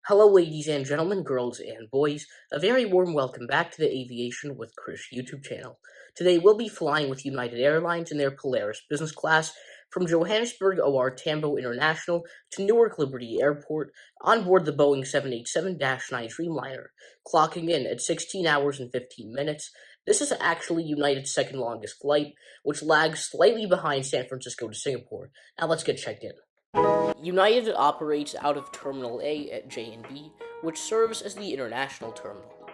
Hello, ladies and gentlemen, girls and boys. A very warm welcome back to the Aviation with Chris YouTube channel. Today, we'll be flying with United Airlines in their Polaris Business Class from Johannesburg OR Tambo International to Newark Liberty Airport on board the Boeing 787-9 Dreamliner, clocking in at 16 hours and 15 minutes. This is actually United's second longest flight, which lags slightly behind San Francisco to Singapore. Now let's get checked in. United operates out of Terminal A at J&B, which serves as the international terminal.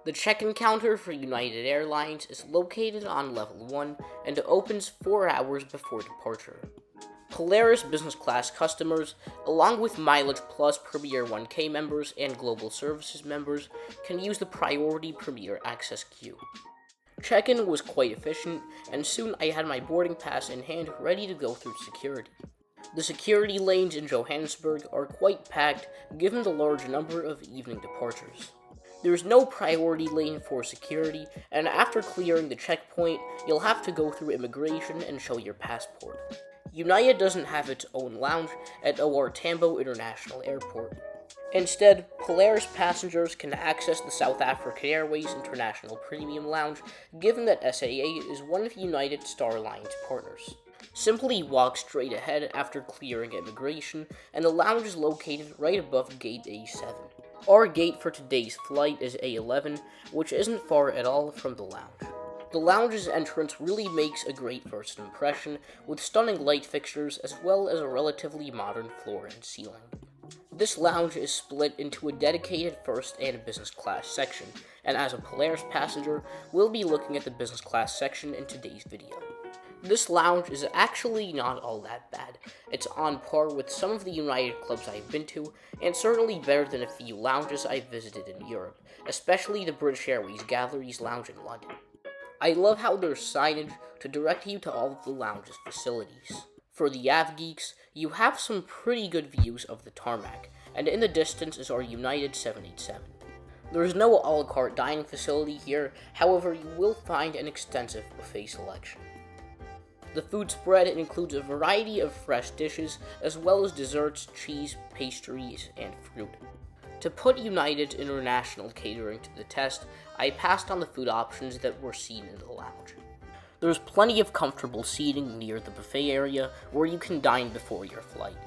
The check-in counter for United Airlines is located on level 1 and opens 4 hours before departure. Polaris Business Class customers, along with Mileage Plus Premier 1K members and Global Services members, can use the Priority Premier Access queue. Check-in was quite efficient, and soon I had my boarding pass in hand ready to go through security. The security lanes in Johannesburg are quite packed given the large number of evening departures. There is no priority lane for security, and after clearing the checkpoint, you'll have to go through immigration and show your passport. United doesn't have its own lounge at OR Tambo International Airport. Instead, Polaris passengers can access the South African Airways International Premium Lounge, given that SAA is one of United's Star Alliance partners. Simply walk straight ahead after clearing immigration, and the lounge is located right above Gate A7. Our gate for today's flight is A11, which isn't far at all from the lounge. The lounge's entrance really makes a great first impression, with stunning light fixtures as well as a relatively modern floor and ceiling. This lounge is split into a dedicated first and business class section, and as a Polaris passenger, we'll be looking at the business class section in today's video. This lounge is actually not all that bad. It's on par with some of the United clubs I've been to, and certainly better than a few lounges I've visited in Europe, especially the British Airways Galleries Lounge in London. I love how there's signage to direct you to all of the lounge's facilities. For the Av Geeks, you have some pretty good views of the tarmac, and in the distance is our United 787. There is no a la carte dining facility here, however you will find an extensive buffet selection. The food spread includes a variety of fresh dishes, as well as desserts, cheese, pastries, and fruit. To put United's international catering to the test, I passed on the food options that were seen in the lounge. There's plenty of comfortable seating near the buffet area where you can dine before your flight.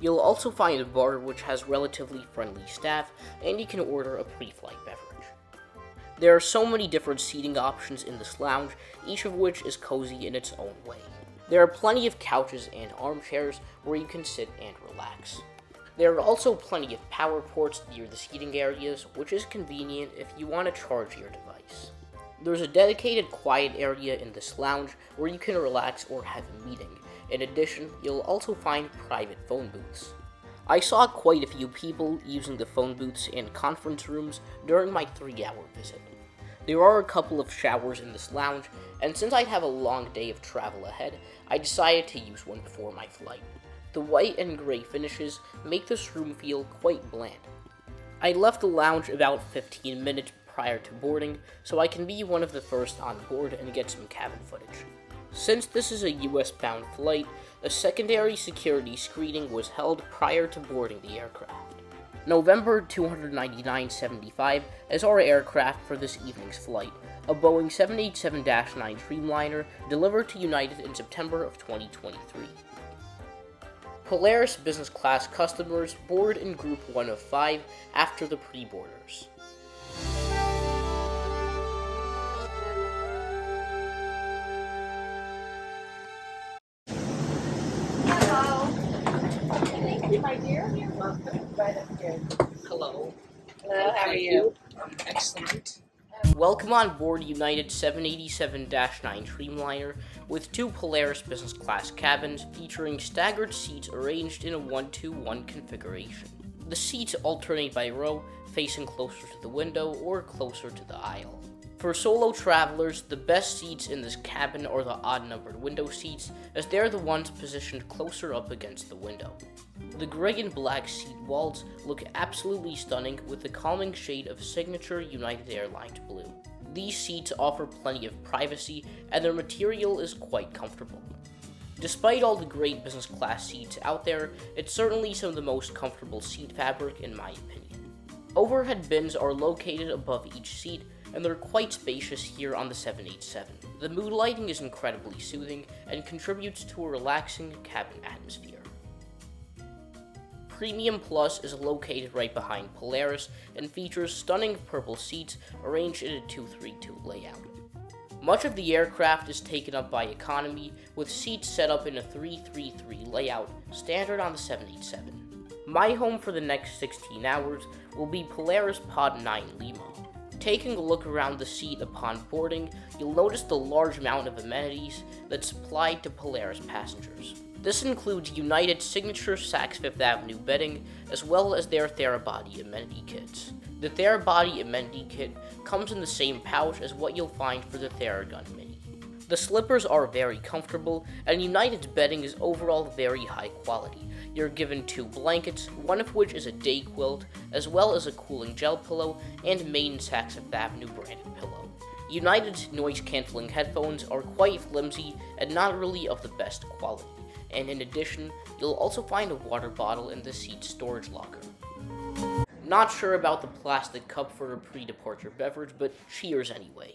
You'll also find a bar which has relatively friendly staff, and you can order a pre-flight beverage. There are so many different seating options in this lounge, each of which is cozy in its own way. There are plenty of couches and armchairs where you can sit and relax. There are also plenty of power ports near the seating areas, which is convenient if you want to charge your device. There's a dedicated quiet area in this lounge where you can relax or have a meeting. In addition, you'll also find private phone booths. I saw quite a few people using the phone booths and conference rooms during my 3-hour visit. There are a couple of showers in this lounge, and since I'd have a long day of travel ahead, I decided to use one before my flight. The white and gray finishes make this room feel quite bland. I left the lounge about 15 minutes prior to boarding, so I can be one of the first on board and get some cabin footage. Since this is a US-bound flight, a secondary security screening was held prior to boarding the aircraft. November 29975 is our aircraft for this evening's flight, a Boeing 787-9 Dreamliner delivered to United in September of 2023. Polaris Business Class customers board in Group 1 of 5 after the pre-boarders. My dear, you're welcome. Right up here. Hello. Hello, how are you? Excellent. Welcome on board United 787-9 Dreamliner with 2 Polaris Business Class cabins featuring staggered seats arranged in a 1-2-1 configuration. The seats alternate by row, facing closer to the window or closer to the aisle. For solo travelers, the best seats in this cabin are the odd-numbered window seats, as they're the ones positioned closer up against the window. The gray and black seat walls look absolutely stunning with the calming shade of signature United Airlines blue. These seats offer plenty of privacy, and their material is quite comfortable. Despite all the great business class seats out there, it's certainly some of the most comfortable seat fabric in my opinion. Overhead bins are located above each seat, and they're quite spacious here on the 787. The mood lighting is incredibly soothing and contributes to a relaxing cabin atmosphere. Premium Plus is located right behind Polaris and features stunning purple seats arranged in a 2-3-2 layout. Much of the aircraft is taken up by economy, with seats set up in a 3-3-3 layout, standard on the 787. My home for the next 16 hours will be Polaris Pod 9 Lima. Taking a look around the seat upon boarding, you'll notice the large amount of amenities that's supplied to Polaris passengers. This includes United's signature Saks Fifth Avenue bedding, as well as their Therabody amenity kits. The Therabody amenity kit comes in the same pouch as what you'll find for the Theragun Mini. The slippers are very comfortable, and United's bedding is overall very high quality. You're given 2 blankets, one of which is a day quilt, as well as a cooling gel pillow and main Saks Fifth Avenue branded pillow. United's noise-canceling headphones are quite flimsy and not really of the best quality, and in addition, you'll also find a water bottle in the seat storage locker. Not sure about the plastic cup for a pre-departure beverage, but cheers anyway.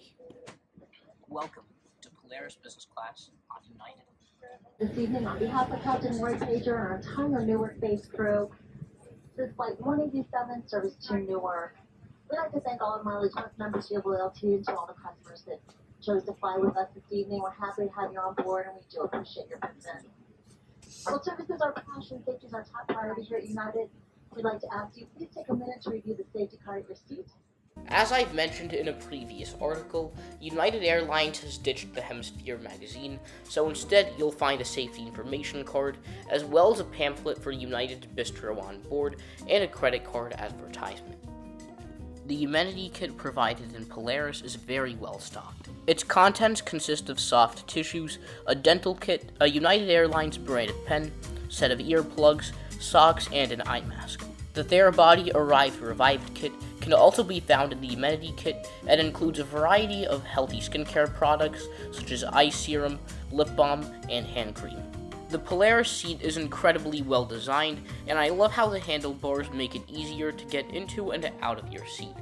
Welcome to Polaris Business Class on United. This evening, on behalf of Captain Roy Pager and our entire Newark-based crew, this is Flight 187, service to Newark. We'd like to thank all of Mileage members for your loyalty and to all the customers that chose to fly with us this evening. We're happy to have you on board, and we do appreciate your commitment. Well, services are passion, safety is our top priority here at United. We'd like to ask you, please take a minute to review the safety card at your seat. As I've mentioned in a previous article, United Airlines has ditched the Hemisphere magazine, so instead you'll find a safety information card, as well as a pamphlet for United's bistro on board, and a credit card advertisement. The amenity kit provided in Polaris is very well stocked. Its contents consist of soft tissues, a dental kit, a United Airlines branded pen, set of earplugs, socks, and an eye mask. The Therabody Arrived Revived kit can also be found in the amenity kit and includes a variety of healthy skincare products such as eye serum, lip balm, and hand cream. The Polaris seat is incredibly well designed, and I love how the handlebars make it easier to get into and out of your seat.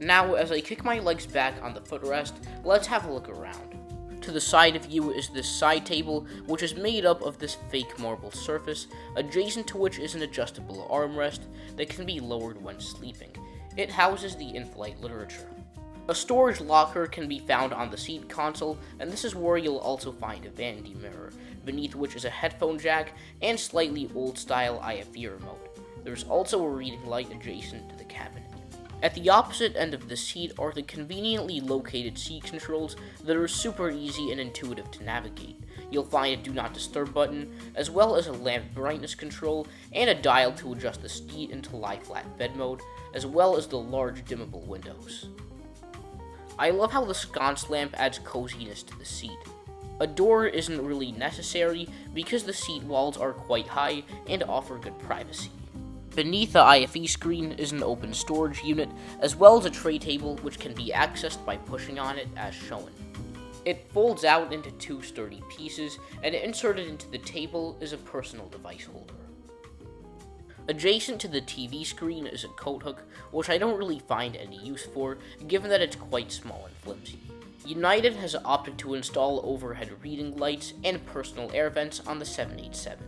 Now, as I kick my legs back on the footrest, let's have a look around. To the side of you is this side table, which is made up of this fake marble surface, adjacent to which is an adjustable armrest that can be lowered when sleeping. It houses the Inflight literature. A storage locker can be found on the seat console, and this is where you'll also find a vanity mirror, beneath which is a headphone jack and slightly old-style IFE remote. There's also a reading light adjacent to the cabinet. At the opposite end of the seat are the conveniently located seat controls that are super easy and intuitive to navigate. You'll find a Do Not Disturb button, as well as a lamp brightness control, and a dial to adjust the seat into lie-flat bed mode, as well as the large dimmable windows. I love how the sconce lamp adds coziness to the seat. A door isn't really necessary because the seat walls are quite high and offer good privacy. Beneath the IFE screen is an open storage unit, as well as a tray table which can be accessed by pushing on it as shown. It folds out into 2 sturdy pieces, and inserted into the table is a personal device holder. Adjacent to the TV screen is a coat hook, which I don't really find any use for, given that it's quite small and flimsy. United has opted to install overhead reading lights and personal air vents on the 787.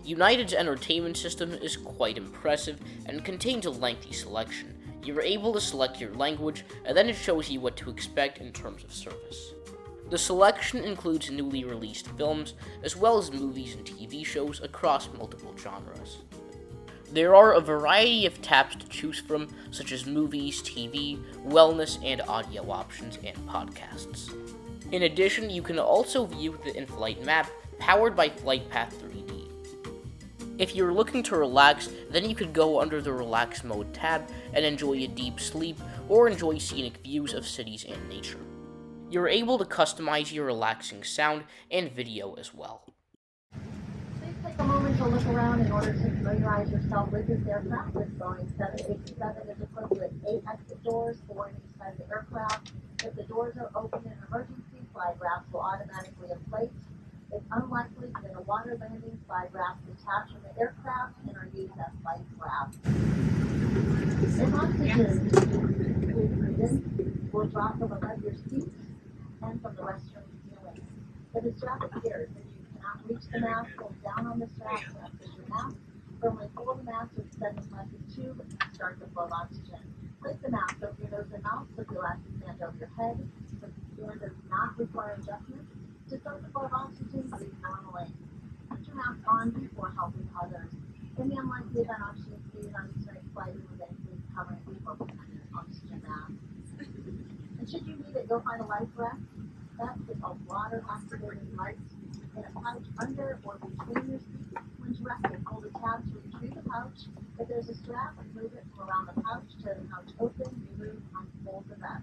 United's entertainment system is quite impressive and contains a lengthy selection. You're able to select your language, and then it shows you what to expect in terms of service. The selection includes newly released films, as well as movies and TV shows across multiple genres. There are a variety of tabs to choose from, such as movies, TV, wellness, and audio options, and podcasts. In addition, you can also view the in-flight map, powered by FlightPath 3D. If you're looking to relax, then you could go under the Relax Mode tab and enjoy a deep sleep, or enjoy scenic views of cities and nature. You're able to customize your relaxing sound and video as well. Please take a moment to look around in order to familiarize yourself with this aircraft. This Boeing 787 is equipped with 8 exit doors, 4 on each side of the aircraft. If the doors are open in an emergency, flag rafts will automatically inflate. It's unlikely that a water landing slide rafts detach from the aircraft and are used as life rafts. If oxygen is breathed will drop from above your seat and from the restroom ceiling. If the strap appears and you cannot reach the mask, hold down on the strap to access your mask. Firmly pull the mask with the second plastic tube and start the flow of oxygen. Place the mask over your nose and mouth so the elastic band over your head. The band does not require adjustment. To start the flow of oxygen, breathe normally. Put your mask on before helping others. In the unlikely event oxygen stays on each night flight, you will then please cover and before putting on your oxygen mask. And should you need it, go find a life vest. That is a water-activated light in a pouch under or between your seats. When directed, pull the tab to retrieve the pouch. If there's a strap, move it from around the pouch to the pouch open, remove, unfold the vest.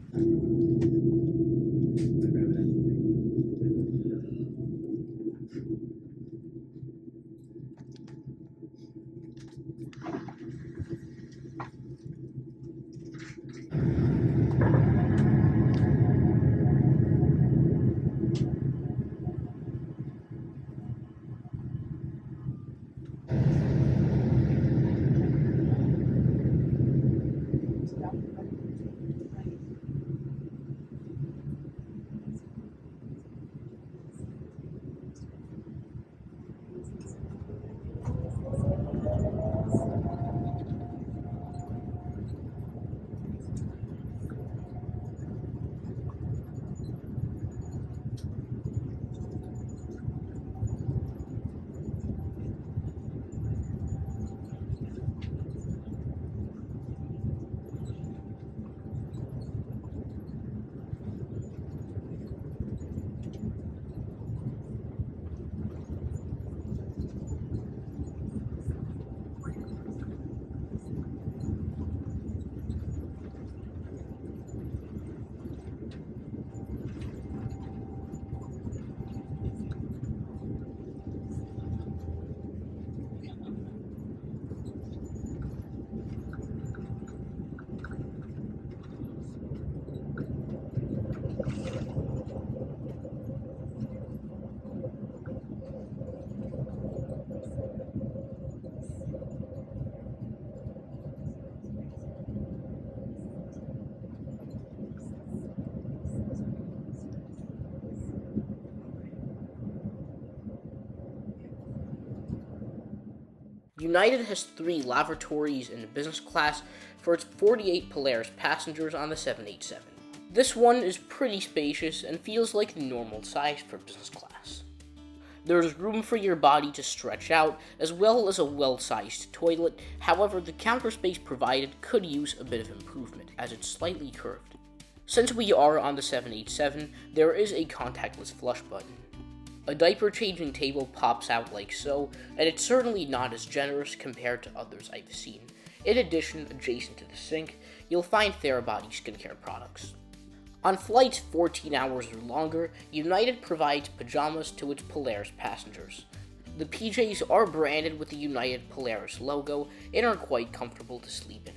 United has 3 lavatories in business class for its 48 Polaris passengers on the 787. This one is pretty spacious and feels like the normal size for business class. There's room for your body to stretch out, as well as a well-sized toilet. However, the counter space provided could use a bit of improvement, as it's slightly curved. Since we are on the 787, there is a contactless flush button. A diaper changing table pops out like so, and it's certainly not as generous compared to others I've seen. In addition, adjacent to the sink, you'll find Therabody skincare products. On flights 14 hours or longer, United provides pajamas to its Polaris passengers. The PJs are branded with the United Polaris logo and are quite comfortable to sleep in.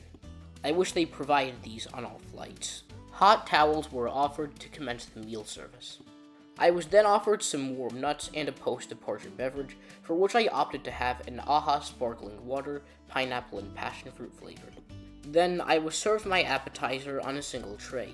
I wish they provided these on all flights. Hot towels were offered to commence the meal service. I was then offered some warm nuts and a post-departure beverage, for which I opted to have an AHA sparkling water, pineapple and passion fruit flavored. Then I was served my appetizer on a single tray.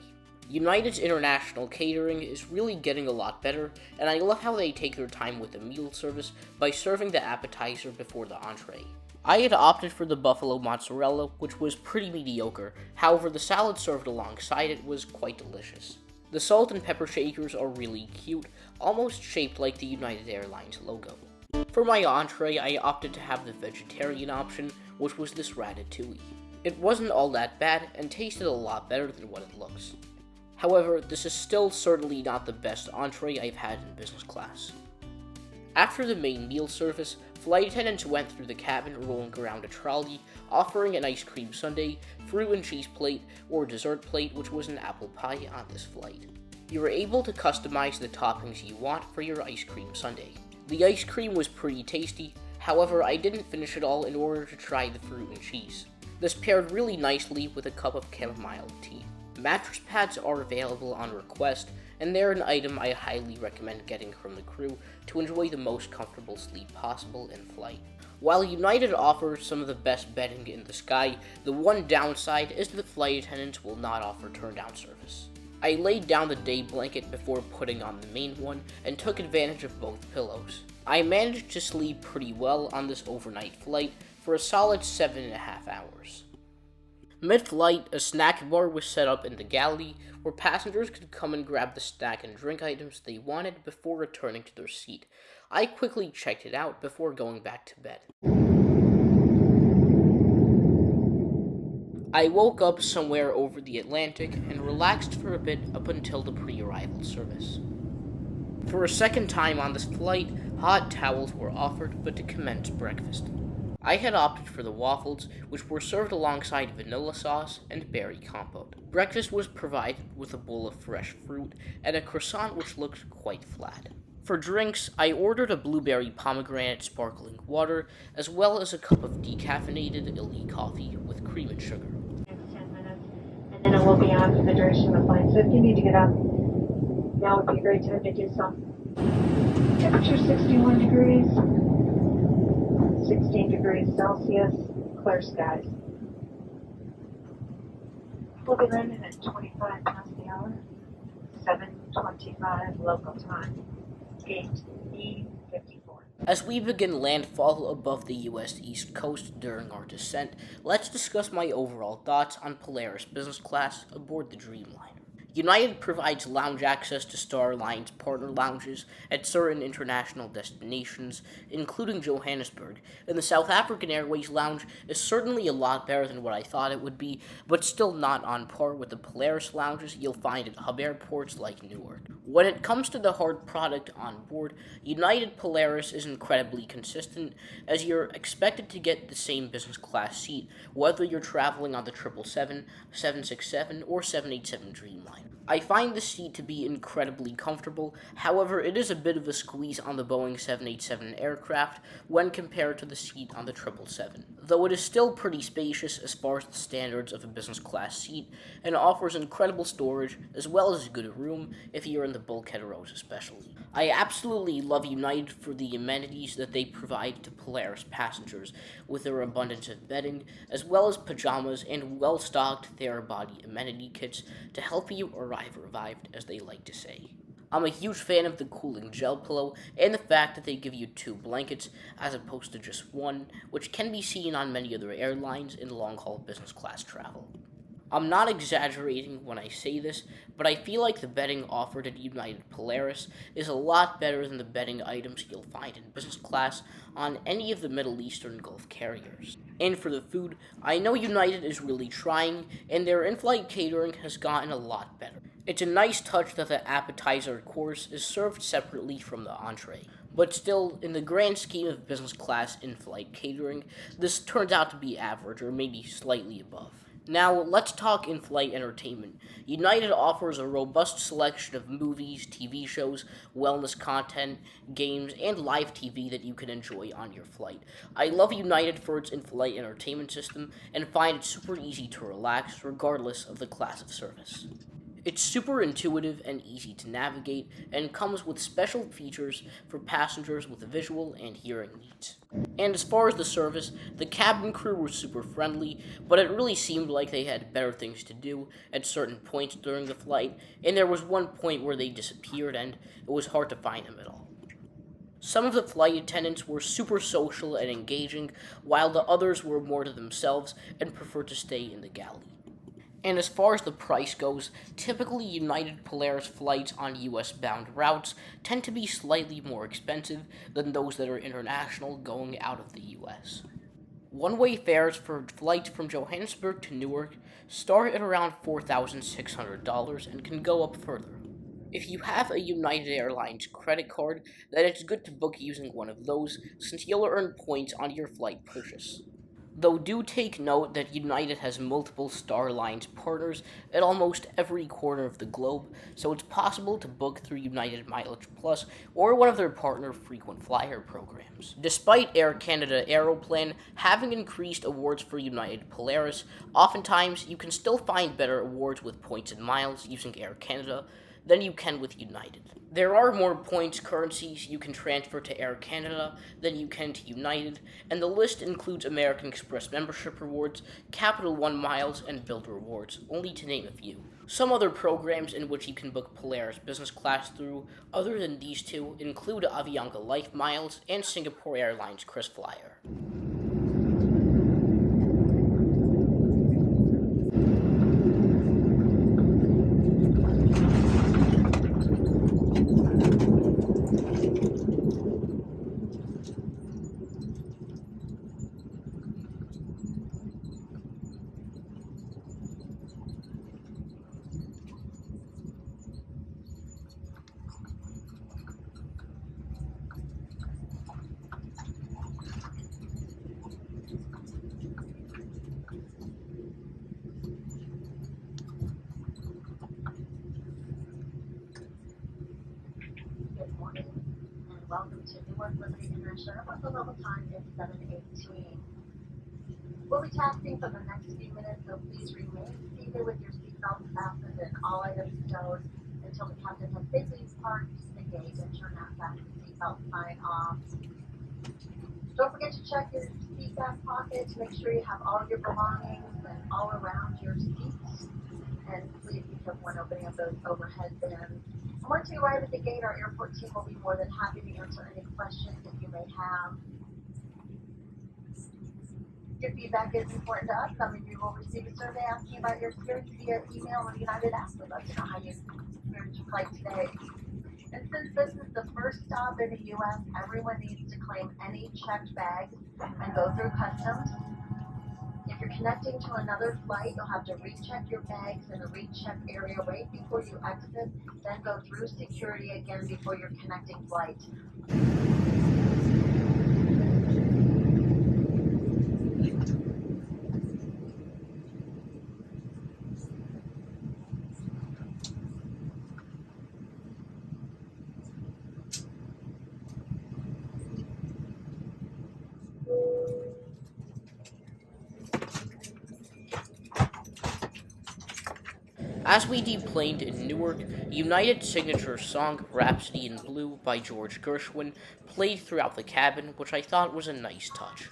United's international catering is really getting a lot better, and I love how they take their time with the meal service by serving the appetizer before the entree. I had opted for the buffalo mozzarella, which was pretty mediocre. However, the salad served alongside it was quite delicious. The salt and pepper shakers are really cute, almost shaped like the United Airlines logo. For my entree, I opted to have the vegetarian option, which was this ratatouille. It wasn't all that bad, and tasted a lot better than what it looks. However, this is still certainly not the best entree I've had in business class. After the main meal service, flight attendants went through the cabin rolling around a trolley, offering an ice cream sundae, fruit and cheese plate, or dessert plate, which was an apple pie on this flight. You were able to customize the toppings you want for your ice cream sundae. The ice cream was pretty tasty, however I didn't finish it all in order to try the fruit and cheese. This paired really nicely with a cup of chamomile tea. Mattress pads are available on request, and they're an item I highly recommend getting from the crew to enjoy the most comfortable sleep possible in flight. While United offers some of the best bedding in the sky, the one downside is that flight attendants will not offer turn-down service. I laid down the day blanket before putting on the main one and took advantage of both pillows. I managed to sleep pretty well on this overnight flight for a solid 7.5 hours. Mid-flight, a snack bar was set up in the galley where passengers could come and grab the snack and drink items they wanted before returning to their seat. I quickly checked it out before going back to bed. I woke up somewhere over the Atlantic and relaxed for a bit up until the pre-arrival service. For a second time on this flight, hot towels were offered, but to commence breakfast. I had opted for the waffles, which were served alongside vanilla sauce and berry compote. Breakfast was provided with a bowl of fresh fruit and a croissant which looked quite flat. For drinks, I ordered a blueberry pomegranate sparkling water, as well as a cup of decaffeinated elite coffee with cream and sugar. Next 10 minutes, and then it will be on for the duration of the flight. So if you need to get up, now would be a great time to do so. Temperature 61 degrees, 16 degrees Celsius, clear skies. We'll be landing at 25 miles the hour, 7:25 local time, gate E54. As we begin landfall above the U.S. East Coast during our descent, let's discuss my overall thoughts on Polaris Business Class aboard the Dreamliner. United provides lounge access to Star Alliance partner lounges at certain international destinations, including Johannesburg, and the South African Airways lounge is certainly a lot better than what I thought it would be, but still not on par with the Polaris lounges you'll find at hub airports like Newark. When it comes to the hard product on board, United Polaris is incredibly consistent, as you're expected to get the same business class seat, whether you're traveling on the 777, 767, or 787 Dreamliner. I find the seat to be incredibly comfortable, however it is a bit of a squeeze on the Boeing 787 aircraft when compared to the seat on the 777, though it is still pretty spacious as far as the standards of a business class seat, and offers incredible storage as well as a good room if you're in the bulkhead rows especially. I absolutely love United for the amenities that they provide to Polaris passengers, with their abundance of bedding, as well as pajamas and well-stocked Therabody amenity kits to help you arrive revived, as they like to say. I'm a huge fan of the cooling gel pillow and the fact that they give you 2 blankets as opposed to just one, which can be seen on many other airlines in long-haul business class travel. I'm not exaggerating when I say this, but I feel like the bedding offered at United Polaris is a lot better than the bedding items you'll find in business class on any of the Middle Eastern Gulf carriers. And for the food, I know United is really trying, and their in-flight catering has gotten a lot better. It's a nice touch that the appetizer course is served separately from the entree. But still, in the grand scheme of business class in-flight catering, this turns out to be average or maybe slightly above. Now, let's talk in-flight entertainment. United offers a robust selection of movies, TV shows, wellness content, games, and live TV that you can enjoy on your flight. I love United for its in-flight entertainment system and find it super easy to relax regardless of the class of service. It's super intuitive and easy to navigate, and comes with special features for passengers with visual and hearing needs. And as far as the service, the cabin crew were super friendly, but it really seemed like they had better things to do at certain points during the flight, and there was one point where they disappeared and it was hard to find them at all. Some of the flight attendants were super social and engaging, while the others were more to themselves and preferred to stay in the galley. And as far as the price goes, typically United Polaris flights on US-bound routes tend to be slightly more expensive than those that are international going out of the US. One-way fares for flights from Johannesburg to Newark start at around $4,600 and can go up further. If you have a United Airlines credit card, then it's good to book using one of those, since you'll earn points on your flight purchase. Though do take note that United has multiple Star Alliance partners at almost every corner of the globe, so it's possible to book through United Mileage Plus or one of their partner frequent flyer programs. Despite Air Canada Aeroplan having increased awards for United Polaris, oftentimes you can still find better awards with points and miles using Air Canada, than you can with United. There are more points currencies you can transfer to Air Canada than you can to United, and the list includes American Express membership rewards, Capital One miles, and Build rewards, only to name a few. Some other programs in which you can book Polaris Business Class through, other than these two, include Avianca Life Miles and Singapore Airlines KrisFlyer. Good morning, and welcome to Newark Liberty International. The local time is 7:18. We'll be taxiing for the next few minutes, so please remain seated with your seatbelt fastened and all items stowed until the captain has safely parked the gate and turned that fasten seatbelt sign off. Don't forget to check your seat back pocket to make sure you have all your belongings and all around your seats. And please be careful when opening up those overhead bins. Once you arrive at the gate, our airport team will be more than happy to answer any questions that you may have. Your feedback is important to us. Some of you will receive a survey asking about your experience via email or United app. We'd love to know how you experienced your flight today. And since this is the first stop in the U.S., everyone needs to claim any checked bags and go through customs. If you're connecting to another flight, you'll have to recheck your bags in the recheck area right before you exit, then go through security again before your connecting flight. As we deplaned in Newark, United's signature song Rhapsody in Blue by George Gershwin played throughout the cabin, which I thought was a nice touch.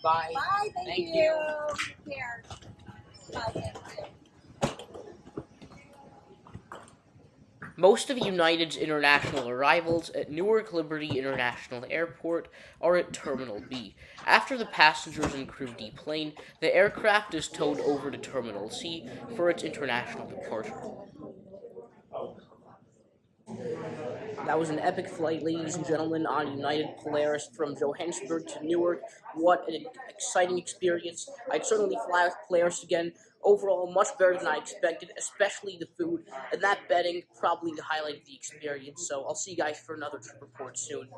Bye. Bye. Thank you. Here. Bye. Most of United's international arrivals at Newark Liberty International Airport are at Terminal B. After the passengers and crew deplane, the aircraft is towed over to Terminal C for its international departure. That was an epic flight, ladies and gentlemen, on United Polaris from Johannesburg to Newark. What an exciting experience. I'd certainly fly with Polaris again. Overall, much better than I expected, especially the food. And that bedding, probably the highlight of the experience. So I'll see you guys for another trip report soon.